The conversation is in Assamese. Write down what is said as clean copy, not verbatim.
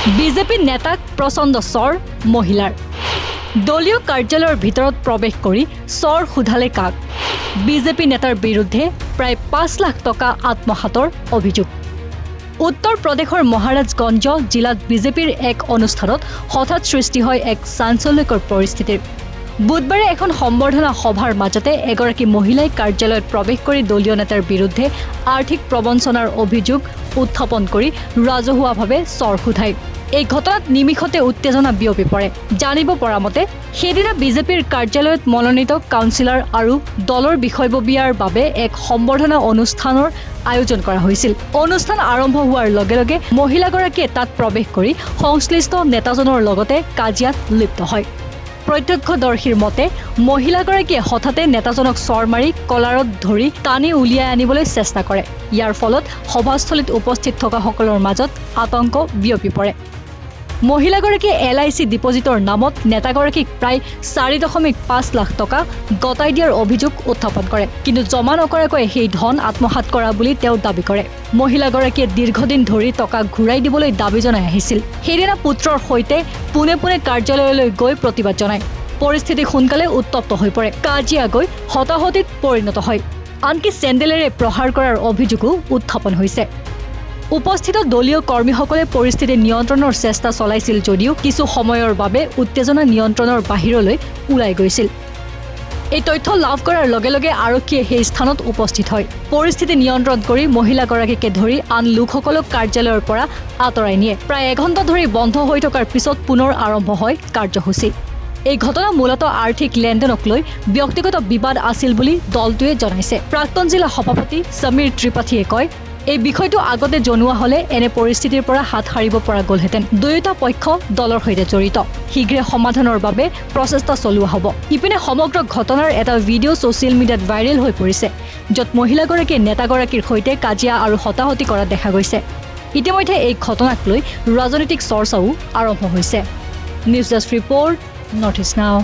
বিজেপি নেতাক প্ৰচণ্ড চৰ মহিলাৰ দলীয় কাৰ্যালয়ৰ ভিতৰত প্ৰৱেশ কৰি চৰ সোধালে কাক বিজেপি নেতাৰ বিৰুদ্ধে প্ৰায় ৫ লাখ টকা আত্মসাতৰ অভিযোগ উত্তৰ প্ৰদেশৰ মহাৰাজগঞ্জ জিলাত বিজেপিৰ এক অনুষ্ঠানত হঠাৎ সৃষ্টি হয় এক চাঞ্চল্যকৰ পৰিস্থিতিৰ বুধবাৰে এখন সম্বৰ্ধনা সভাৰ মাজতে এগৰাকী মহিলাই কাৰ্যালয়ত প্ৰৱেশ কৰি দলীয় নেতাৰ বিৰুদ্ধে আৰ্থিক প্ৰবঞ্চনাৰ অভিযোগ উত্থাপন কৰি ৰাজহুৱাভাৱে চৰ সোধায় এই ঘটনাত নিমিষতে উত্তেজনা বিয়পি পৰে জানিব পৰা মতে সেইদিনা বিজেপিৰ কাৰ্যালয়ত মনোনীত কাউন্সিলৰ আৰু দলৰ বিষয়ববীয়াৰ বাবে এক সম্বৰ্ধনা অনুষ্ঠানৰ আয়োজন কৰা হৈছিল অনুষ্ঠান আৰম্ভ হোৱাৰ লগে লগে মহিলাগৰাকীয়ে তাত প্ৰৱেশ কৰি সংশ্লিষ্ট নেতাজনৰ লগতে কাজিয়াত লিপ্ত হয় প্ৰত্যক্ষদৰ্শীৰ মতে মহিলাগৰাকীয়ে হঠাতে নেতাজনক চৰ মাৰি কলাৰত ধৰি টানি উলিয়াই আনিবলৈ চেষ্টা কৰে ইয়াৰ ফলত সভাস্থলীত উপস্থিত থকা সকলৰ মাজত আতংক বিয়পি পৰে মহিলাগৰাকীয়ে LIC ডিপজিটৰ নামত নেতাগৰাকীক প্ৰায় 4.5 লাখ টকা গতাই দিয়াৰ অভিযোগ উত্থাপন কৰে কিন্তু জমা নকৰাকৈ সেই ধন আত্মসাৎ কৰা বুলি তেওঁ দাবী কৰে মহিলাগৰাকীয়ে দীৰ্ঘদিন ধৰি টকা ঘূৰাই দিবলৈ দাবী জনাই আহিছিল সেইদিনা পুত্ৰৰ সৈতে পুনে কাৰ্যালয়লৈ গৈ প্ৰতিবাদ জনায় পৰিস্থিতি সোনকালে উত্তপ্ত হৈ পৰে কাজিয়া গৈ হতাহতিত পৰিণত হয় আনকি চেণ্ডেলেৰে প্ৰহাৰ কৰাৰ অভিযোগো উত্থাপন হৈছে উপস্থিত দলীয় কৰ্মীসকলে পৰিস্থিতি নিয়ন্ত্ৰণৰ চেষ্টা চলাইছিল যদিও কিছু সময়ৰ বাবে উত্তেজনা নিয়ন্ত্ৰণৰ বাহিৰলৈ ওলাই গৈছিল এই তথ্য লাভ কৰাৰ লগে লগে আৰক্ষীয়ে সেই স্থানত উপস্থিত হয় পৰিস্থিতি নিয়ন্ত্ৰণ কৰি মহিলাগৰাকীকে ধৰি আন লোকসকলক কাৰ্যালয়ৰ পৰা আঁতৰাই নিয়ে প্ৰায় এঘণ্টা ধৰি বন্ধ হৈ থকাৰ পিছত পুনৰ আৰম্ভ হয় কাৰ্যসূচী এই ঘটনা মূলতঃ আৰ্থিক লেনদেনক লৈ ব্যক্তিগত বিবাদ আছিল বুলি দলটোৱে জনাইছে প্ৰাক্তন জিলা সভাপতি সমীৰ ত্ৰিপাঠীয়ে কয় এই বিষয়টো আগতে জনোৱা হলে এনে পৰিস্থিতিৰ পৰা হাত সাৰিব পৰা গলহেতেন দুয়োটা পক্ষ দলৰ সৈতে জড়িত শীঘ্ৰে সমাধানৰ বাবে প্ৰচেষ্টা চলোৱা হ'ব ইপিনে সমগ্ৰ ঘটনাৰ এটা ভিডিঅ' ছ'চিয়েল মিডিয়াত ভাইৰেল হৈ পৰিছে য'ত মহিলাগৰাকীয়ে নেতাগৰাকীৰ সৈতে কাজিয়া আৰু হতাহতি কৰা দেখা গৈছে ইতিমধ্যে এই ঘটনাক লৈ ৰাজনৈতিক চৰ্চাও আৰম্ভ হৈছে news desk report north east নাও